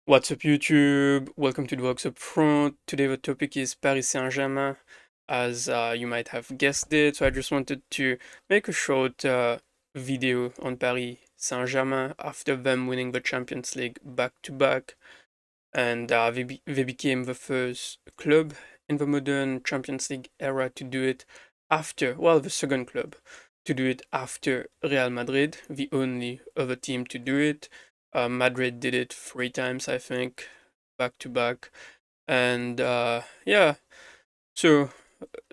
What's up, YouTube? Welcome to the Box Up Front. Today, the topic is Paris Saint-Germain, as you might have guessed it. So, I just wanted to make a short video on Paris Saint-Germain after them winning the Champions League back to back. And they became the first club in the modern Champions League era to do it after, well, the second club to do it after Real Madrid, the only other team to do it. Madrid did it 3 times, I think, back to back. And yeah, so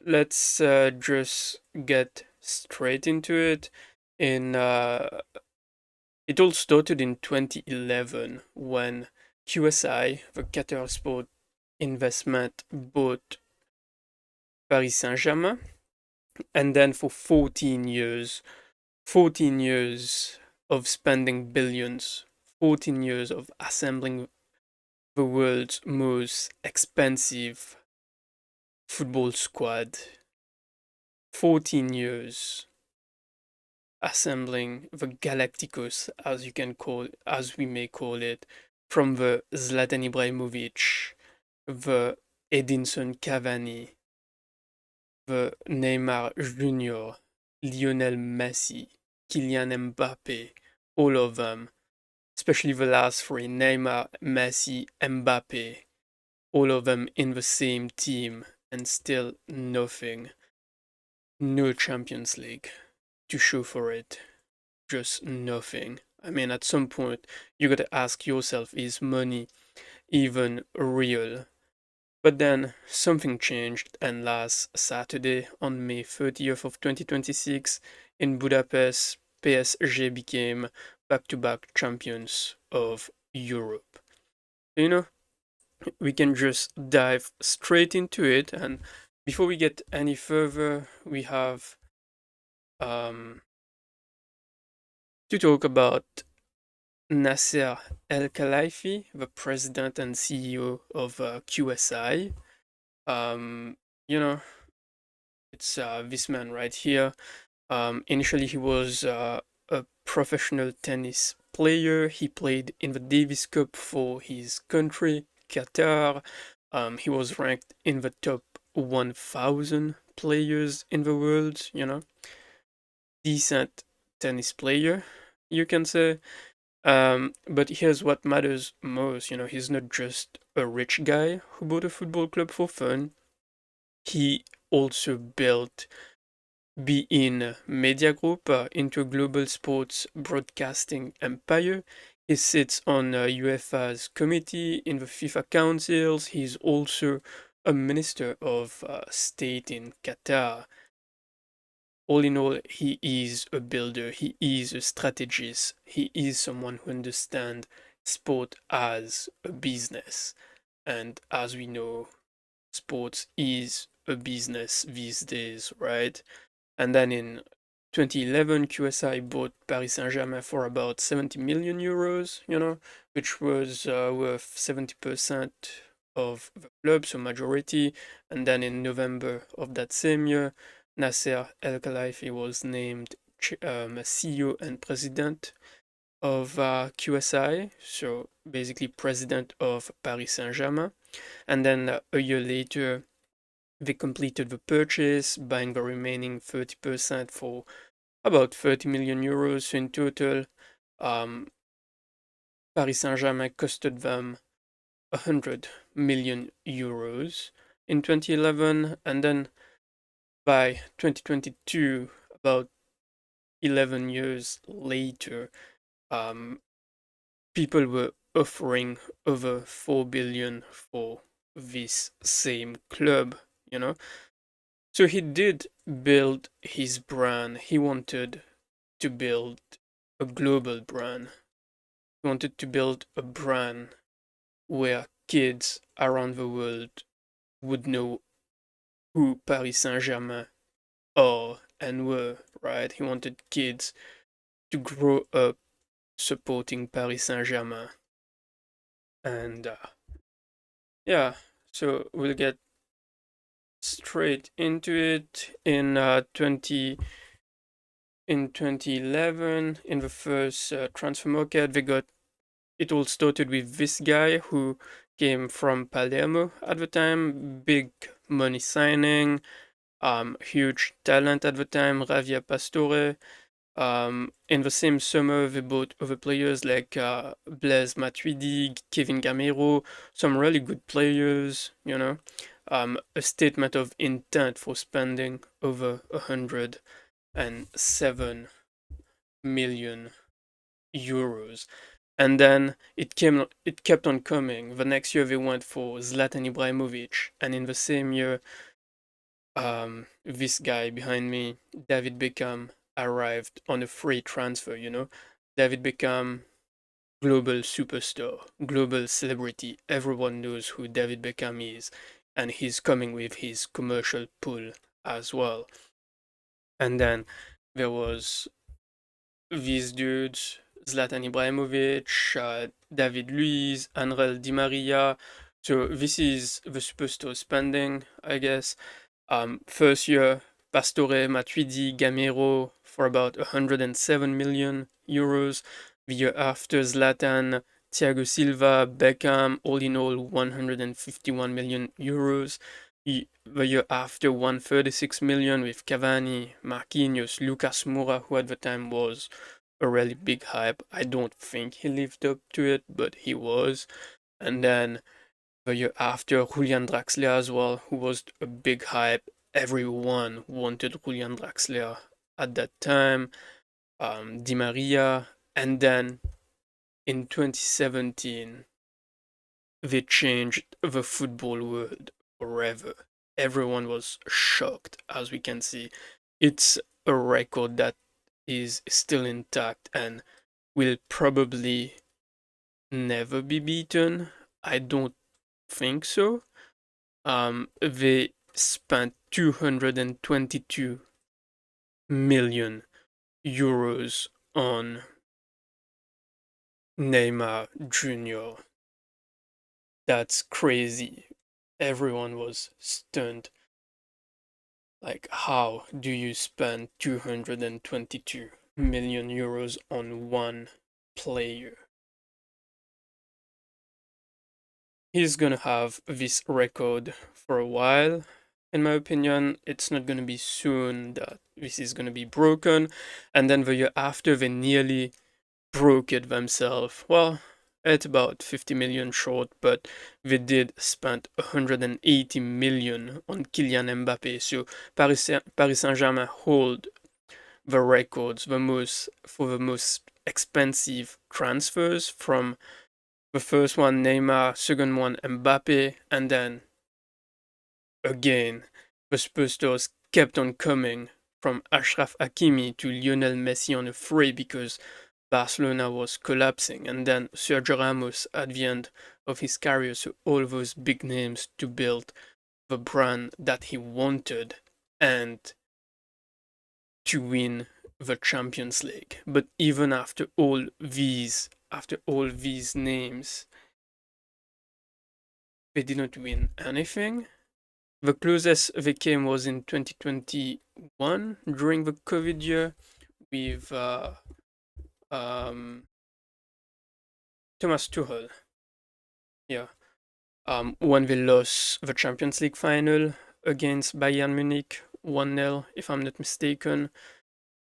let's just get straight into it. In It all started in 2011 when QSI, the Qatar Sport Investment, bought Paris Saint-Germain, and then for 14 years of spending billions, 14 years of assembling the world's most expensive football squad, 14 years assembling the Galacticos, as we may call it, from the Zlatan Ibrahimovic, the Edinson Cavani, the Neymar Jr., Lionel Messi, Kylian Mbappe, all of them, especially the last three, Neymar, Messi, Mbappe, all of them in the same team, and still nothing. No Champions League to show for it. Just nothing. I mean, at some point, you gotta ask yourself, is money even real? But then something changed, and last Saturday, on May 30th of 2026, in Budapest, PSG became back-to-back champions of Europe. You know, we can just dive straight into it, and before we get any further, we have to talk about Nasser El Khelaifi, the president and CEO of QSI. Um, you know, it's this man right here. Initially, he was a professional tennis player. He played in the Davis Cup for his country, Qatar. He was ranked in the top 1,000 players in the world, decent tennis player, you can say. But here's what matters most, he's not just a rich guy who bought a football club for fun. He also built beIN Media Group into a global sports broadcasting empire. He sits on UEFA's committee in the FIFA councils. He's also a minister of state in Qatar. All in all, he is a builder, he is a strategist, he is someone who understands sport as a business. And as we know, sports is a business these days, right? And then in 2011, QSI bought Paris Saint-Germain for about 70 million euros, which was worth 70% of the club, so majority. And then in November of that same year, Nasser El Khelaifi was named CEO and president of QSI, so basically president of Paris Saint-Germain. And then a year later, they completed the purchase, buying the remaining 30% for about 30 million euros. So in total, um, Paris Saint-Germain costed them 100 million euros in 2011, and then by 2022, about 11 years later, um, people were offering over 4 billion for this same club, you know. So he did build his brand. He wanted to build a global brand. He wanted to build a brand where kids around the world would know who Paris Saint-Germain are and were, right? He wanted kids to grow up supporting Paris Saint-Germain. And yeah, so we'll get straight into it in 2011 in the first transfer market. They got it all started with this guy who came from Palermo at the time, big money signing, huge talent at the time, Ravia Pastore. In the same summer, they bought other players like Blaise Matuidi, Kevin Gamero, some really good players, you know. A statement of intent for spending over 107 million euros. And then it kept on coming. The next year they went for Zlatan Ibrahimovic, and in the same year, this guy behind me, David Beckham, arrived on a free transfer. David Beckham, global superstar, global celebrity. Everyone knows who David Beckham is, and he's coming with his commercial pull as well. And then there was these dudes, Zlatan Ibrahimovic, David Luiz, Anrel Di Maria. So this is the superstar spending, I guess. First year, Pastore, Matuidi, Gamero for about 107 million euros. The year after, Zlatan, Thiago Silva, Beckham, all in all 151 million euros. The year after, 136 million with Cavani, Marquinhos, Lucas Moura, who at the time was a really big hype. I don't think he lived up to it, but he was. And then the year after, Julian Draxler as well, who was a big hype. Everyone wanted Julian Draxler at that time. Di Maria. And then in 2017, they changed the football world forever. Everyone was shocked, as we can see. It's a record that is still intact and will probably never be beaten. I don't think so. They spent 222 million euros on Neymar Jr. That's crazy. Everyone was stunned. Like, how do you spend 222 million euros on one player? He's gonna have this record for a while. In my opinion, it's not gonna be soon that this is gonna be broken. And then the year after, they nearly broke it themselves. Well, it's about 50 million short, but they did spend 180 million on Kylian Mbappe. So Paris Saint-Germain hold the records for the most expensive transfers from the first one Neymar, second one Mbappe, and then again the superstars kept on coming from Ashraf Hakimi to Lionel Messi on a free because Barcelona was collapsing, and then Sergio Ramos at the end of his career. So all those big names to build the brand that he wanted and to win the Champions League. But even after all these names, they didn't win anything. The closest they came was in 2021 during the COVID year with um, Thomas Tuchel. Yeah, when they lost the Champions League final against Bayern Munich 1-0, if I'm not mistaken.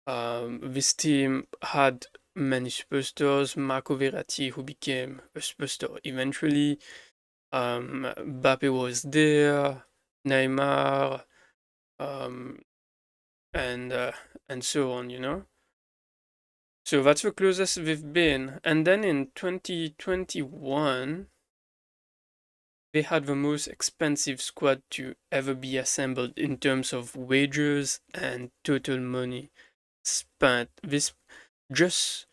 This team had many superstars. Marco Verratti, who became a superstar eventually. Mbappe was there. Neymar, um, and uh, and so on. So that's the closest they've been. And then in 2021, they had the most expensive squad to ever be assembled in terms of wages and total money spent. This just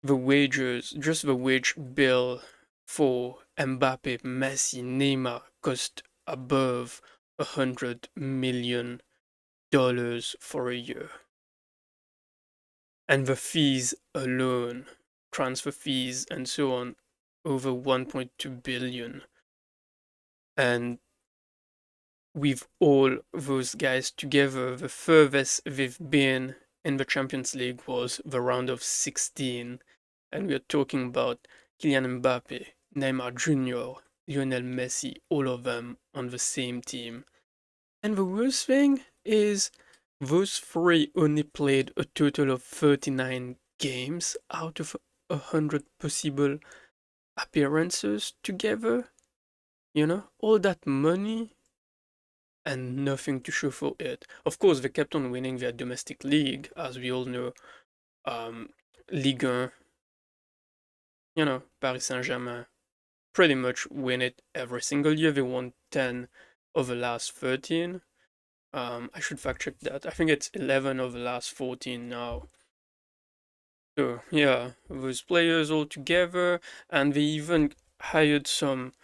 just the wage bill for Mbappe, Messi, Neymar cost above $100 million for a year. And the fees alone, transfer fees and so on, over 1.2 billion. And with all those guys together, the furthest they've been in the Champions League was the round of 16. And we are talking about Kylian Mbappe, Neymar Jr., Lionel Messi, all of them on the same team. And the worst thing is those three only played a total of 39 games out of 100 possible appearances together. You know, all that money and nothing to show for it. Of course, they kept on winning their domestic league, as we all know. Um, Ligue 1, Paris Saint-Germain pretty much win it every single year. They won 10 of the last 13. I should fact check that. I think it's 11 of the last 14 now. So, yeah, those players all together, and they even hired some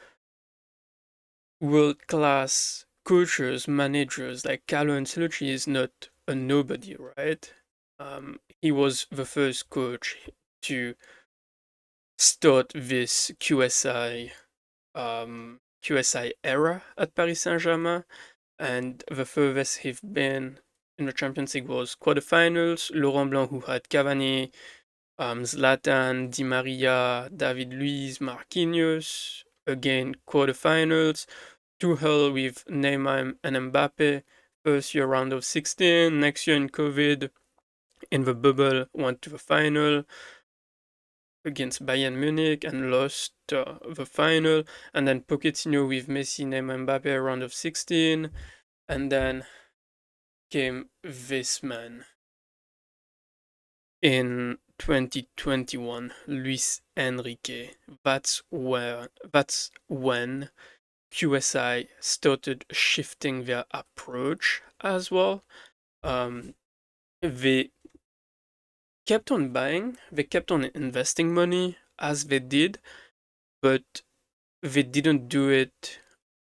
world class coaches, managers. Like Carlo Ancelotti is not a nobody, right? He was the first coach to start this QSI era at Paris Saint Germain, and the furthest he've been in the Champions League was quarterfinals. Laurent Blanc, who had Cavani, Zlatan, Di Maria, David Luiz, Marquinhos, again quarterfinals. Tuchel with Neymar and Mbappe, first year round of 16, next year in COVID, in the bubble, went to the final against Bayern Munich and lost the final, and then Pochettino with Messi, Neymar, Mbappe, round of 16, and then came this man in 2021, Luis Enrique. That's when QSI started shifting their approach as well. Um, they kept on buying, they kept on investing money as they did, but they didn't do it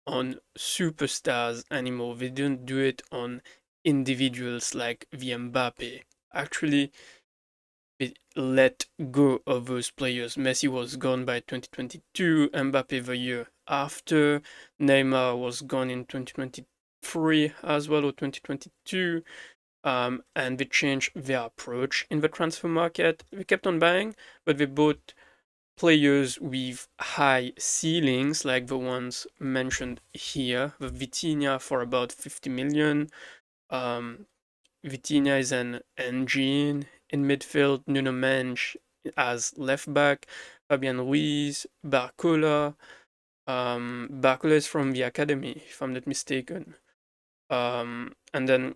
on superstars anymore. They didn't do it on individuals like the Mbappe. Actually, they let go of those players. Messi was gone by 2022, Mbappe the year after, Neymar was gone in 2023 as well, or 2022. And they changed their approach in the transfer market. They kept on buying, but they bought players with high ceilings, like the ones mentioned here. The Vitinha for about 50 million. Um, Vitinha is an engine in midfield. Nuno Mensch as left back. Fabian Ruiz, Barcola. Barcola is from the academy, if I'm not mistaken. And then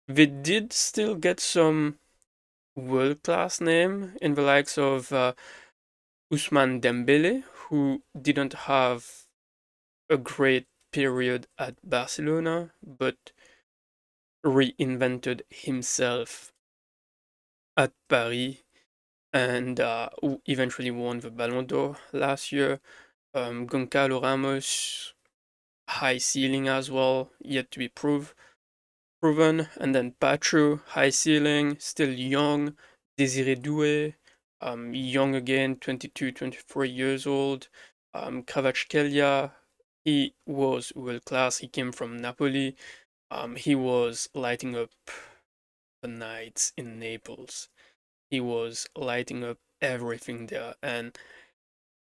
they did still get some world class name in the likes of Ousmane Dembele, who didn't have a great period at Barcelona, but reinvented himself at Paris and who eventually won the Ballon d'Or last year. Goncalo Ramos, high ceiling as well, yet to be proven. And then Pacho, high ceiling, still young. Desiré Doué, young again, 22, 23 years old. Kvaratskhelia, he was world class. He came from Napoli. He was lighting up the nights in Naples. He was lighting up everything there, and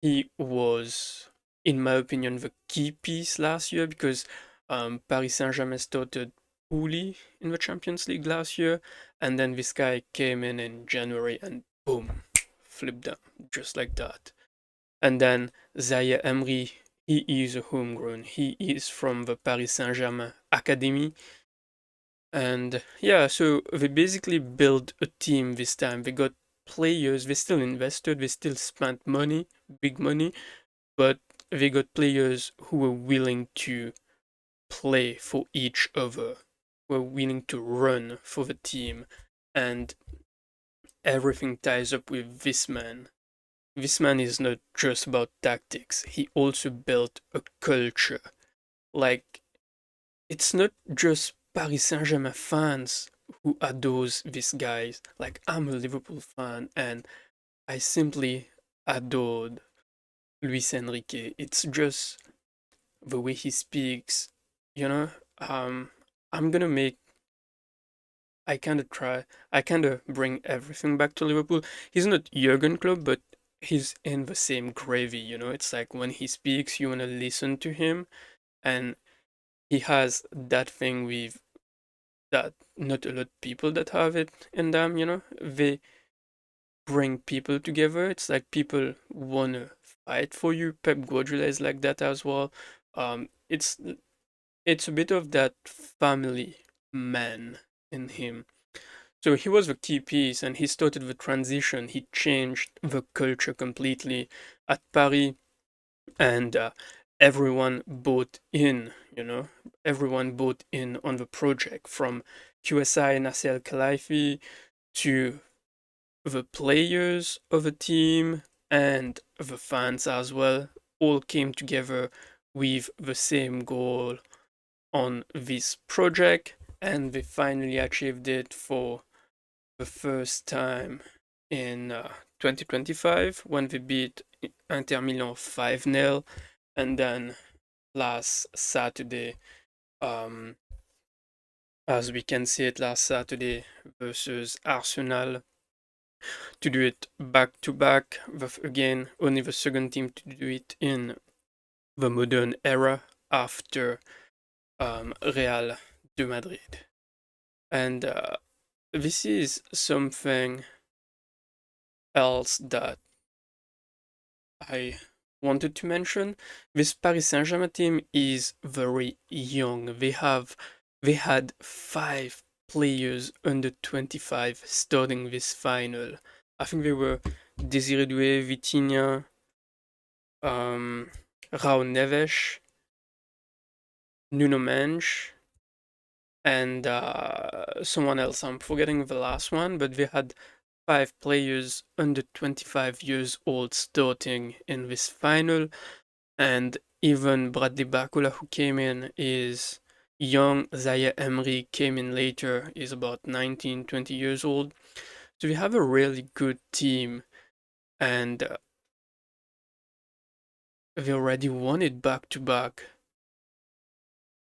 he was, in my opinion, the key piece last year because Paris Saint-Germain started poorly in the Champions League last year, and then this guy came in January and boom, flipped them just like that. And then Zaire Emery, he is a homegrown. He is from the Paris Saint-Germain Academy. And yeah, so they basically built a team this time. They got players, they still invested, they still spent money, big money, but they got players who were willing to play for each other, were willing to run for the team, and everything ties up with this man. This man is not just about tactics, he also built a culture. Like, it's not just Paris Saint-Germain fans who adores these guys. Like, I'm a Liverpool fan and I simply adored Luis Enrique. It's just the way he speaks, you know. Um, I'm gonna make. I kind of bring everything back to Liverpool. He's not Jurgen Klopp, but he's in the same gravy, It's like when he speaks, you want to listen to him, and he has that thing with that not a lot of people that have it in them. They bring people together. It's like people wanna fight for you. Pep Guardiola is like that as well. It's a bit of that family man in him. So he was the key piece, and he started the transition. He changed the culture completely at Paris, and everyone bought in. Everyone bought in on the project, from QSI Nasser Al Khelaifi to the players of the team and the fans as well. All came together with the same goal on this project, and they finally achieved it for the first time in 2025 when they beat Inter Milan 5-0, and then last Saturday, um, as we can see it last Saturday versus Arsenal, to do it back to back, with again only the second team to do it in the modern era after Real de Madrid. And this is something else that I wanted to mention. This Paris Saint-Germain team is very young. They had 5 players under 25 starting this final. I think they were Désiré Doué, Vitinha, um, Raul Neves, Nuno Mendes, and someone else. I'm forgetting the last one, but they had 5 players under 25 years old starting in this final, and even Bradley Bakula, who came in, is young. Zaya Emery came in later, is about 19, 20 years old. So we have a really good team, and they already won it back to back.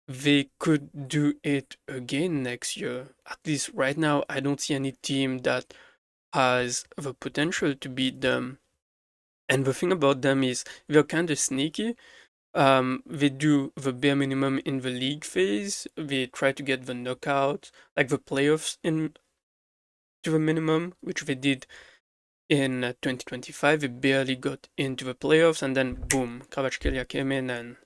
They could do it again next year. At least right now, I don't see any team that has the potential to beat them. And the thing about them is they're kind of sneaky. They do the bare minimum in the league phase. They try to get the knockout, like the playoffs, in to the minimum, which they did in 2025. They barely got into the playoffs, and then boom, Kvaratskhelia came in and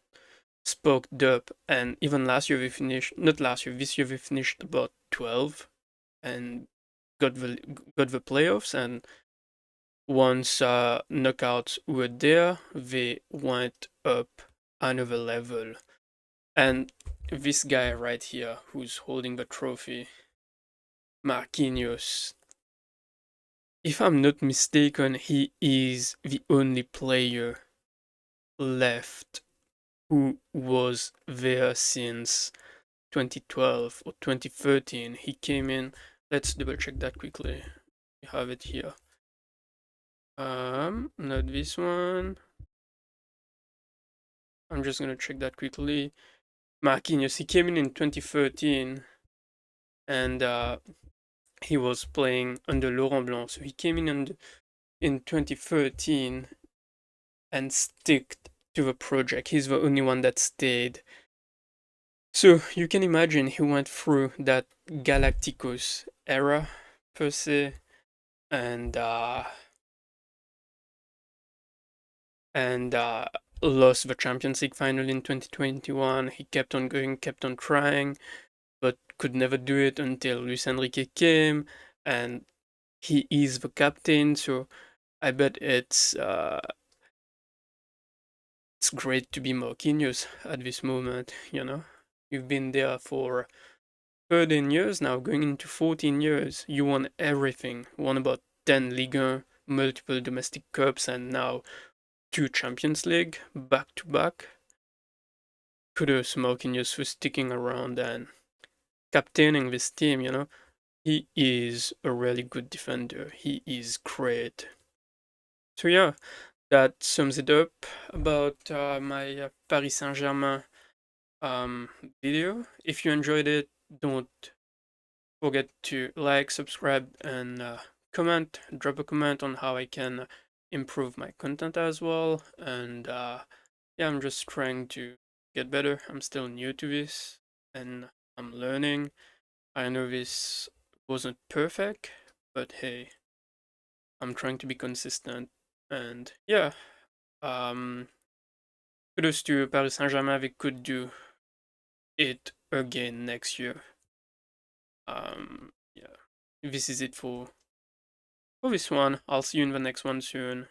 spoked up. And even last year they finished, not last year, this year they finished about 12 and got the playoffs. And once knockouts were there, they went up another level. And this guy right here, who's holding the trophy, Marquinhos, if I'm not mistaken, he is the only player left who was there since 2012 or 2013. He came in. Let's double check that quickly. We have it here. Not this one. I'm just gonna check that quickly. Marquinhos, he came in 2013, and he was playing under Laurent Blanc. So he came in 2013 and stick to the project. He's the only one that stayed. So you can imagine he went through that Galacticos era per se, and and lost the Champions League final in 2021. He kept on going, kept on trying, but could never do it until Luis Enrique came, and he is the captain. So I bet it's great to be Marquinhos at this moment. You've been there for 13 years now, going into 14 years. You won everything. Won about 10 Ligue 1, multiple domestic cups, and now 2 Champions League back to back. Kudos Marquinhos for sticking around and captaining this team. He is a really good defender. He is great. So yeah, that sums it up about my Paris Saint-Germain um, video. If you enjoyed it, don't forget to like, subscribe, and comment. Drop a comment on how I can improve my content as well. And yeah, I'm just trying to get better. I'm still new to this and I'm learning. I know this wasn't perfect, but hey, I'm trying to be consistent. And yeah, um, kudos to Paris Saint-Germain. They could do it again next year. Yeah, this is it for this one. I'll see you in the next one soon.